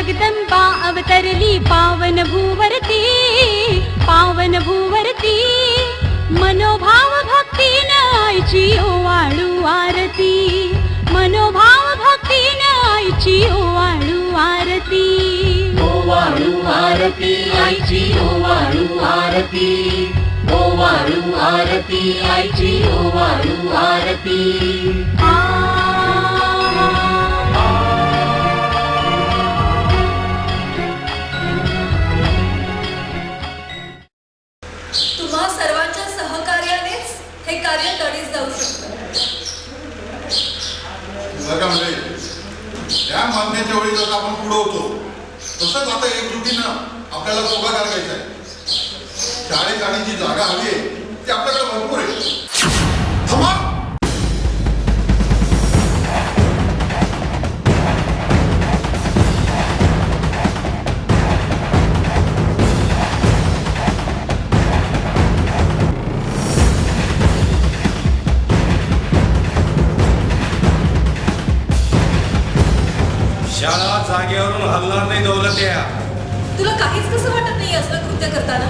जगदंबा अवतरली पावन भूवरती, पावन भूवरती. मनोभाव भक्तीन आईची ओवाळू आरती, मनोभाव भक्तीन आईची ओवाळू आरती. ओवाळू आरती आईची ओवाळू आरती, ओवाळू आरती आईची ओवाळू आरती. तुम्हा सर्वांच्या सहकार्यानेच हे कार्य तडीस जाऊ शकतं. त्या मागण्याच्या वेळी जसं आपण पुढे होतो तसंच आता एकजुटीनं आपल्याला पुढाकार घ्यायचा आहे. शाळेत आणि जी जागा हवी आहे ती आपल्याकडे भरपूर आहे. शाळा जागेवरून हलणार नाही दौलत्या. तुला काहीच कसं वाटत नाही असलं कृत्य करताना?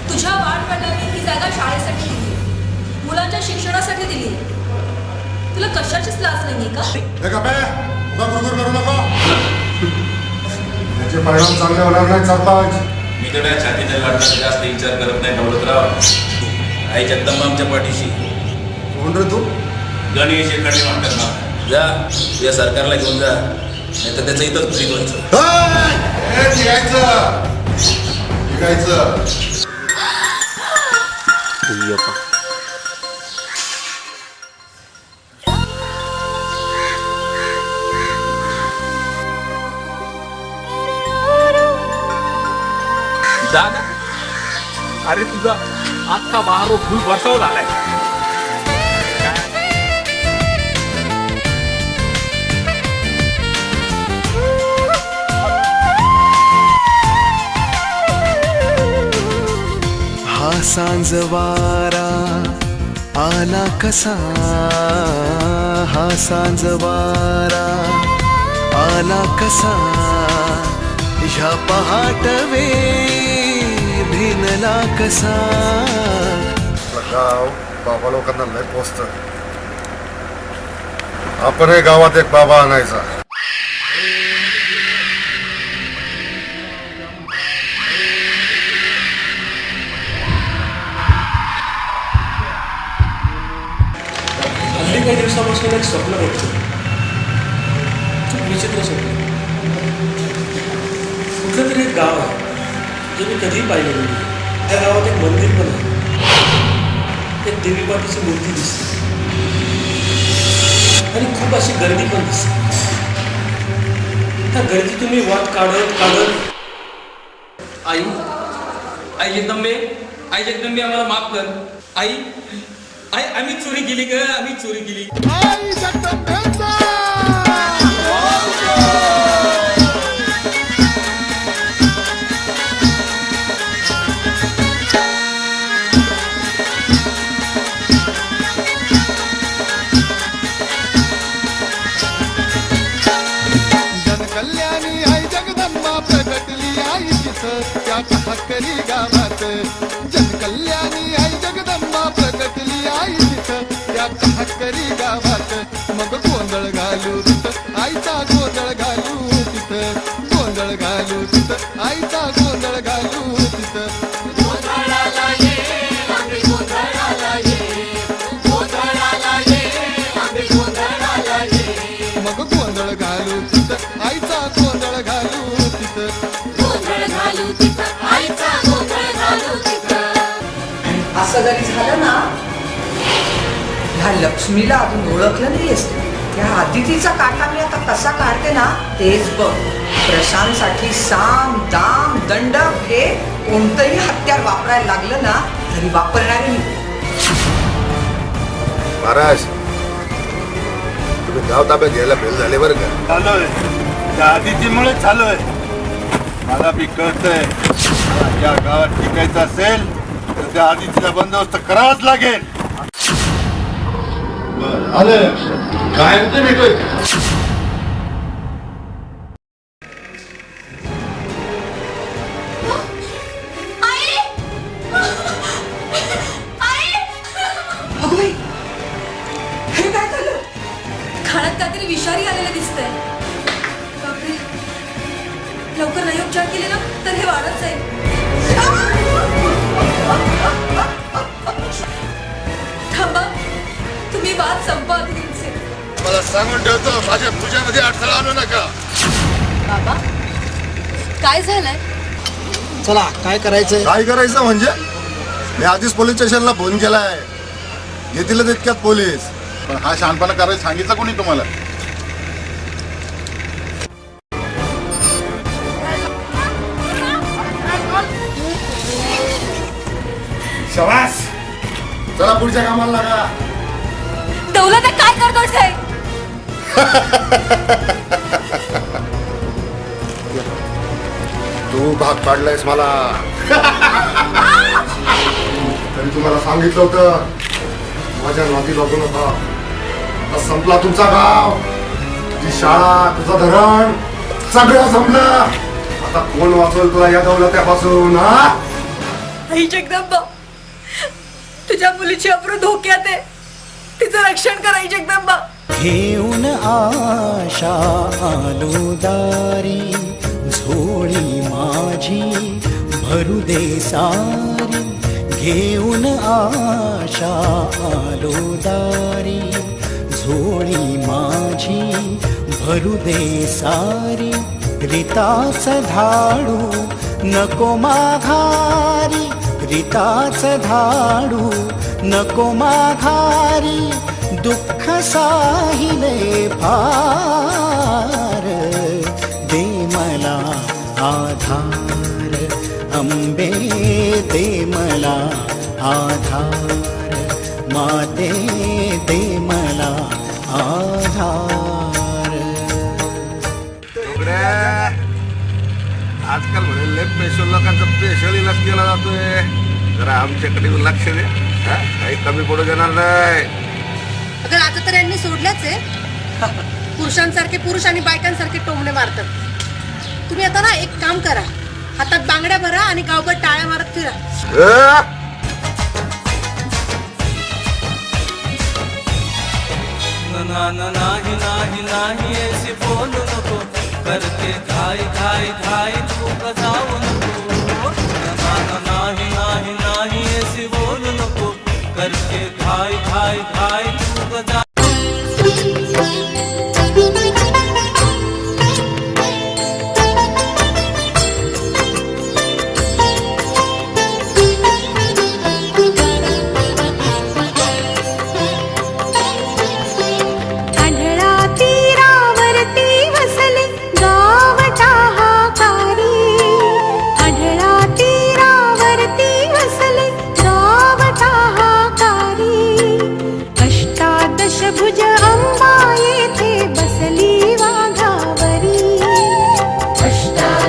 तुझ्या वाढवडिलांनी ही जागा शाळेसाठी दिली, मुलांच्या शिक्षणासाठी दिली. तुला कशाचीच लाज नाहीये का? करू नका. त्याचे परिणाम चांगले होणार नाही सरपंच. मी तर या छातीच्या लाटाचा जास्त विचार करत नाही दौलतराव. आई जगदंबा आमच्या पाठीशी. कोण रे तू? गणेश एकाडे म्हणतात ना. जा या सरकारला घेऊन जा, नाही तर त्याचं इथंच फ्रीज व्हायचं. दादा, अरे तुझा आजचा महारो फुल बसव झालाय. हा सांजवारा आला कसा, हा सांजवारा आला कसा, ह्या पहाटवे भिनला कसा. गाव बाबा लोकांना लय पोचत. आपण हे गावात एक बाबा आणायचा. काही दिवसापासून एक स्वप्न बघतो. खूप विचित्र स्वप्न. कुठलं तरी एक गाव आहे जे मी कधीही पाहिलं नाही. त्या गावात एक मंदिर पण आहे, एक देवीपाटीची मूर्ती दिसते आणि खूप अशी गर्दी पण दिसते. त्या गर्दीतून मी वाट काढत काढत आई आई जगदंबे, आई जगदंबे आम्हाला माफ कर. आई आई आम्ही चोरी केली ग, आम्ही चोरी केली. जनकल्याणी आई जगदंबा प्रगटली आई तिथं त्या कहाकरी गावात. जनकल्याणी आई जगदंबा प्रगटली आई तिथं त्या कहाकरी गावात. मग गोंधळ घालू तिथं आईचा गोंधळ घालू तिथं, गोंधळ घालू तिथं आईचा गोंधळ घालू तिथं. गोंधळाला ये आम्ही गोंधळाला ये, गोंधळाला ये आम्ही गोंधळाला ये. मग गोंधळ घालू तिथं आईचा गोंधळ घालू तिथं, गोंधळ घालू तिथं आईचा गोंधळ घालू तिथं. असं जरी झालं ना, ह्या लक्ष्मीला अजून ओळखलं नाहीयेस तू. त्या आदितीचा काटा मी आता कसा काढते ना तेच बघ. प्रशांतसाठी साम दाम दंड हे कोणतंही हत्यार वापरायला लागलं ना तरी वापरणारे मी. महाराज तुम्ही गाव ताब्यात घ्यायला फेल झाले बरं का. चालूय त्या आदितीमुळे चालूय. मला बी कळतंय या गावात टिकायचं असेल तर त्या आदितीचा बंदोबस्त करावाच लागेल. आलं काय भेटोय. विचार केले ना तर हे वाढत जाईल. थांबा, तुम्ही वाद संपवा आधी तुमचे. मला सांगून ठेवतो, माझ्या पूजामध्ये अडथळा आणू नका. बाबा, काय झालंय? चला काय करायचंय? काय करायचं म्हणजे? मी आधीच पोलीस स्टेशनला फोन केलाय, येतील तितक्यात पोलीस. पण हा शहाणपणा करायला सांगितलं कोणी तुम्हाला? शबास, चला पुढच्या कामाला लागा. दौलत काय करतोय साहेब? तू भाग पाडलायस मला. तरी तुम्हाला सांगितलं होतं माझ्या नाती लागू नका. आता संपला तुमचा गाव, तुझी शाळा, तुझं धरण, सगळं संपलं. आता कोण वाचवल तुला या दौलत्यापासून? हा, आई जगदंबा, तुझ्या मुलीची अप्रू धोक्यात आहे. तिचं रक्षण कर आई जगदंबा. घेऊन आशा आलो दारी, झोळी माझी भरू दे सारी. घेऊन आशा आलो दारी, झोळी माझी भरू दे सारी. रिताच धाडू नको माघारी, रिताच धाडू नको माघारी. दुःख साहिले फार, दे मला आधार. अंबे दे मला आधार, माते दे मला आधार. आजकाल म्हणे लय पेशल लोकांचा पेशल इलाज केला जातोय. जरा आमच्याकडे लक्ष दे, काही कमी पडू देणार नाही. अगर आता तर यांनी सोडल्याच आहे. पुरुषांसारखे पुरुष आणि बायकांसारखे टोमणे मारतात. तुम्ही आता ना एक काम करा, हातात बांगड्या भरा आणि गावभर टाळ्या मारत फिरा. नाही नाही नाही ऐसे बोलू नको, करते घाई घाई घाई तू जाऊ नको. नाही नाही नाही ऐसे बोलू नको, करते घाई घाई घाई तू जा.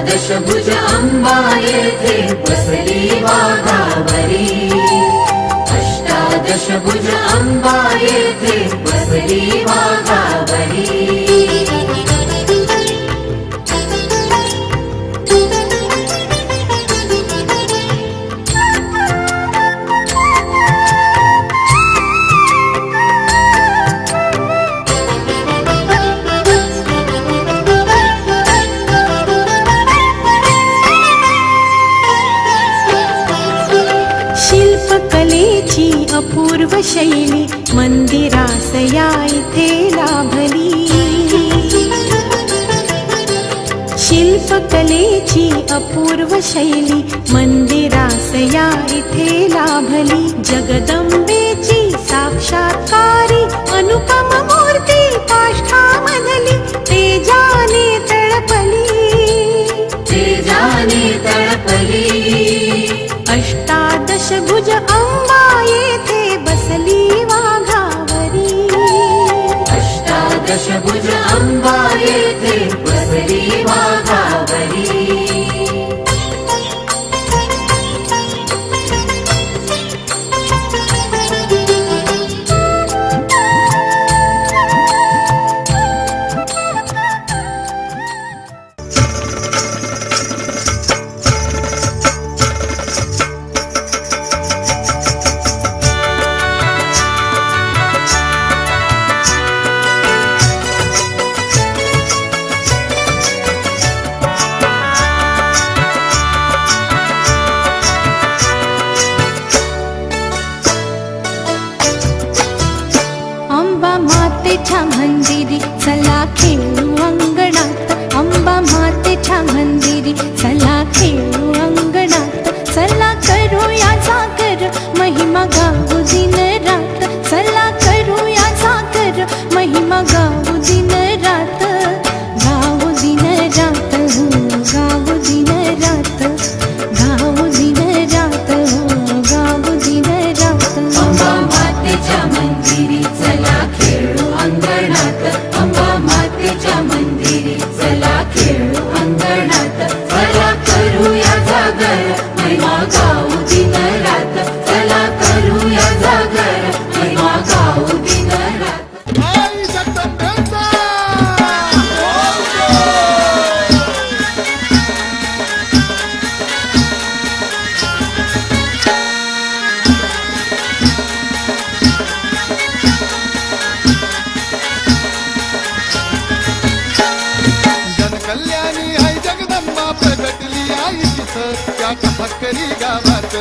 दशभुज अंबा येथे बसली वाघावरी. अष्टादशभुज अंबा येथे बसली वाघावरी. शिल्पकलेची अपूर्व शैली मंदिरास या इथे लाभली. शिल्पकलेची अपूर्व शैली मंदिरास या इथे लाभली. जगदंबेची साक्षात्कारी अनुपम मूर्ती काष्ठामधली तेजाने तळपली. तेजाने तळपली. अष्टादशभुज अंबा येथे बसली वाघावरी. अष्टादशभुज अंबा येथे बसली वाघावरी. मंदिरी चला खेळू अंगणात चला करूया जागर महिमा गाऊ दिन रात चला करूया जागर महिमा गाऊ दिन रात गाऊ दिन रात हो गाऊ दिन रात गाऊ दिन रात हो गाऊ दिन रात अंबा मातेच्या मंदिरी चला खेळू अंगणात अंबा मातेच्या मंदिरी चला खेळू अंगणात चला करूया जागर महिमा गाऊ दिन रात चला करूया जागर महिमा गाऊ दिन रात आई जगदंबेचा जनकल्याणी आई जगदंबा प्रगटली आई तिथं त्या ठहाकरी गावात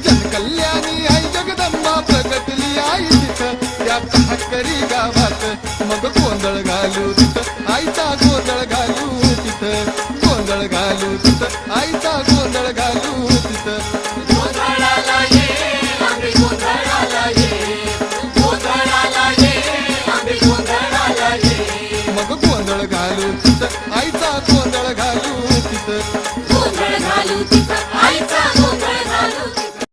जनकल्याणी आई जगदंबा प्रगटली आई तिथं त्या ठहाकरी गावात मग गोंधळ घालू तिथं आईचा गोंधळ घालू तिथं गोंधळ घालू तिथं आईचा गोंधळ घालू तिथं गोंधळाला ये आम्ही गोंधळाला ये गोंधळाला ये आम्ही गोंधळाला ये मग गोंधळ घालू तिथं आई